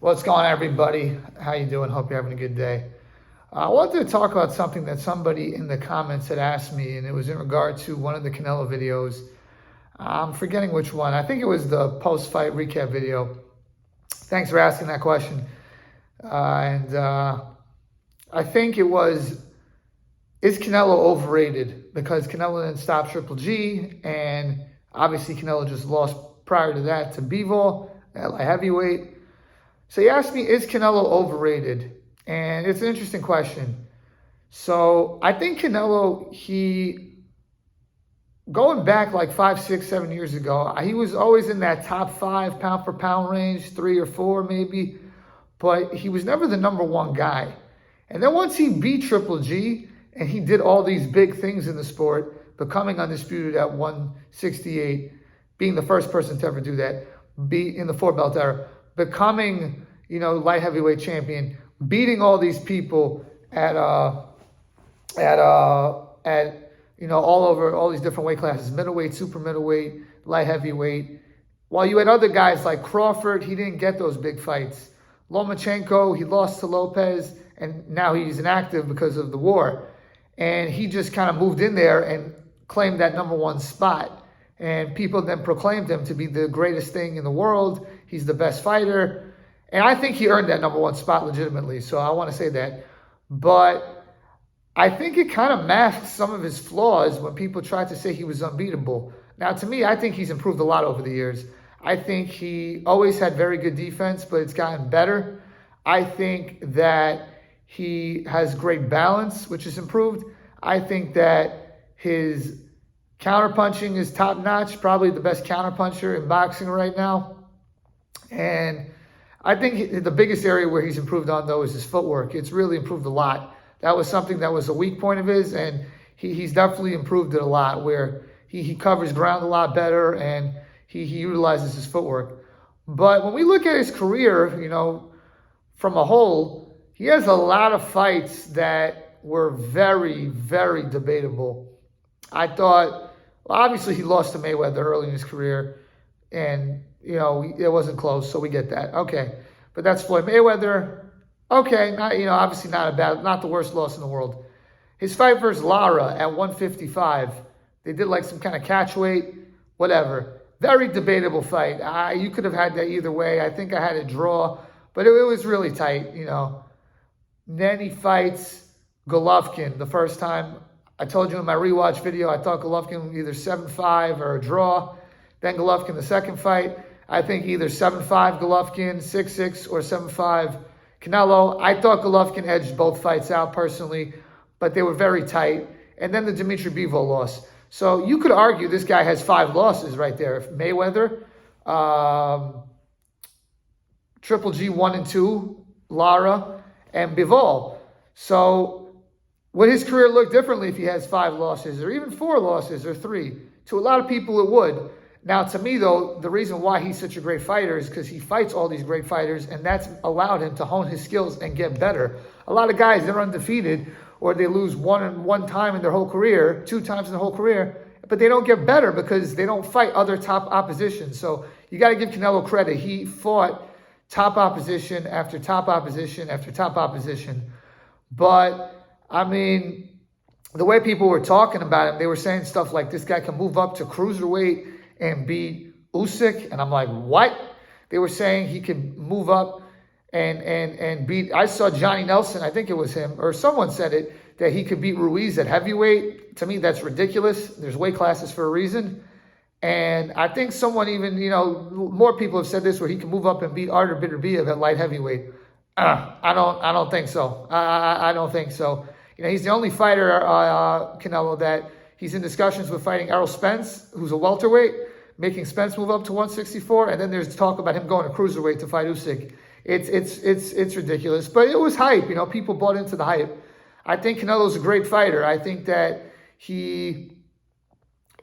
What's going on, everybody? How you doing? Hope you're having a good day. I wanted to talk about something that somebody in the comments had asked me, and it was in regard to one of the Canelo videos. I'm forgetting which one. I think it was the post-fight recap video. Thanks for asking that question. And I think it was, is Canelo overrated? Because Canelo didn't stop Triple G, and obviously Canelo just lost prior to that to Bivol at light heavyweight. So he asked me, is Canelo overrated? And it's an interesting question. So I think Canelo, going back like 5, 6, 7 years ago, he was always in that top 5 pound for pound range, 3 or 4 maybe, but he was never the number one guy. And then once he beat Triple G and he did all these big things in the sport, becoming undisputed at 168, being the first person to ever do that, in the 4-belt era, becoming, light heavyweight champion, beating all these people at all over all these different weight classes, middleweight, super middleweight, light heavyweight. While you had other guys like Crawford, he didn't get those big fights. Lomachenko, he lost to Lopez, and now he's inactive because of the war. And he just kind of moved in there and claimed that number one spot. And people then proclaimed him to be the greatest thing in the world. He's the best fighter. And I think he earned that number one spot legitimately. So I want to say that. But I think it kind of masks some of his flaws when people tried to say he was unbeatable. Now, to me, I think he's improved a lot over the years. I think he always had very good defense, but it's gotten better. I think that he has great balance, which is improved. I think that his counterpunching is top-notch, probably the best counterpuncher in boxing right now. And I think the biggest area where he's improved on, though, is his footwork. It's really improved a lot. That was something that was a weak point of his, and he's definitely improved it a lot, where he covers ground a lot better, and he utilizes his footwork. But when we look at his career, from a whole, he has a lot of fights that were very, very debatable. I thought, well, obviously he lost to Mayweather early in his career, and it wasn't close, so we get that. Okay, but that's Floyd Mayweather. Okay, obviously not the worst loss in the world. His fight versus Lara at 155, they did like some kind of catch weight, whatever. Very debatable fight. You could have had that either way. I think I had a draw, but it was really tight, Then he fights Golovkin the first time. I told you in my rewatch video, I thought Golovkin was either 7-5 or a draw. Then Golovkin the second fight, I think either 7-5 Golovkin, 6-6, or 7-5 Canelo. I thought Golovkin edged both fights out personally, but they were very tight. And then the Dimitri Bivol loss. So you could argue this guy has 5 losses right there. Mayweather, Triple G 1 and 2, Lara, and Bivol. So would his career look differently if he has 5 losses, or even 4 losses, or 3? To a lot of people, it would. Now, to me, though, the reason why he's such a great fighter is because he fights all these great fighters, and that's allowed him to hone his skills and get better. A lot of guys, they're undefeated, or they lose one time in their whole career, 2 times in their whole career, but they don't get better because they don't fight other top opposition. So you got to give Canelo credit. He fought top opposition after top opposition after top opposition. But, the way people were talking about him, they were saying stuff like, this guy can move up to cruiserweight and beat Usyk. And I'm like, what? They were saying he could move up and beat, I saw Johnny Nelson, I think it was him, or someone said it, that he could beat Ruiz at heavyweight. To me, that's ridiculous. There's weight classes for a reason. And I think someone even, more people have said this, where he can move up and beat Artur Beterbiev at light heavyweight. I don't think so. I don't think so. He's the only fighter, Canelo, that he's in discussions with fighting Errol Spence, who's a welterweight, making Spence move up to 164, and then there's talk about him going to cruiserweight to fight Usyk. It's ridiculous, but it was hype. People bought into the hype. I think Canelo's a great fighter. I think that he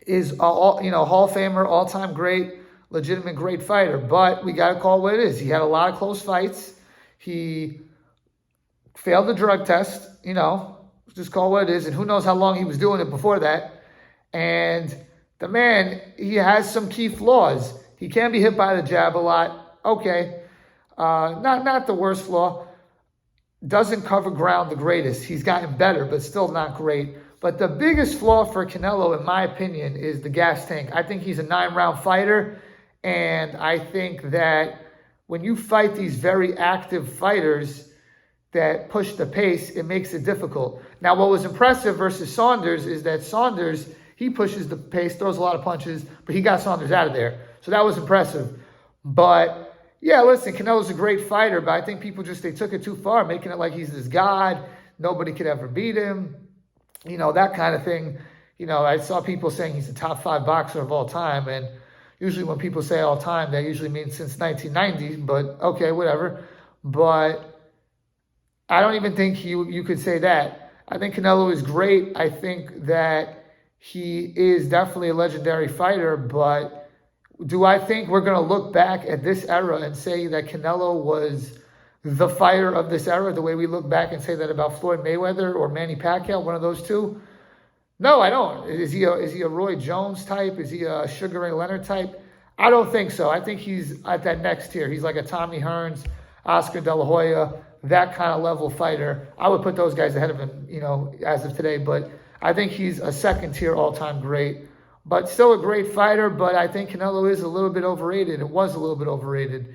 is Hall of Famer, all-time great, legitimate great fighter. But we got to call it what it is. He had a lot of close fights. He failed the drug test. Just call it what it is. And who knows how long he was doing it before that. And the man, he has some key flaws. He can be hit by the jab a lot. Okay. Not the worst flaw. Doesn't cover ground the greatest. He's gotten better, but still not great. But the biggest flaw for Canelo, in my opinion, is the gas tank. I think he's a 9-round fighter, and I think that when you fight these very active fighters that push the pace, it makes it difficult. Now, what was impressive versus Saunders is that Saunders, he pushes the pace, throws a lot of punches, but he got Saunders out of there. So that was impressive. But yeah, listen, Canelo's a great fighter, but I think people they took it too far, making it like he's this god. Nobody could ever beat him. That kind of thing. I saw people saying he's a top 5 boxer of all time. And usually when people say all time, that usually means since 1990. But okay, whatever. But I don't even think you could say that. I think Canelo is great. I think that he is definitely a legendary fighter. But do I think we're going to look back at this era and say that Canelo was the fighter of this era, the way we look back and say that about Floyd Mayweather or Manny Pacquiao, one of those two? No, I don't. Is he a Roy Jones type? Is he a Sugar Ray Leonard type? I don't think so. I think he's at that next tier. He's like a Tommy Hearns, Oscar De La Hoya, that kind of level fighter. I would put those guys ahead of him, as of today. But I think he's a second tier all-time great. But still a great fighter, but I think Canelo is a little bit overrated. It was a little bit overrated.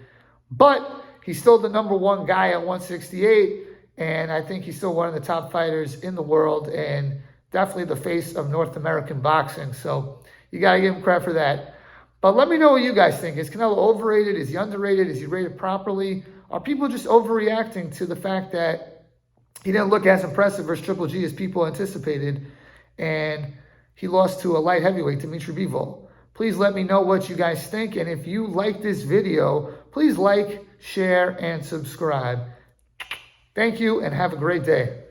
But he's still the number 1 guy at 168, and I think he's still one of the top fighters in the world and definitely the face of North American boxing. So you got to give him credit for that. But let me know what you guys think. Is Canelo overrated? Is he underrated? Is he rated properly? Are people just overreacting to the fact that he didn't look as impressive versus Triple G as people anticipated, and he lost to a light heavyweight, Dimitri Bivol? Please let me know what you guys think. And if you like this video, please like, share, and subscribe. Thank you, and have a great day.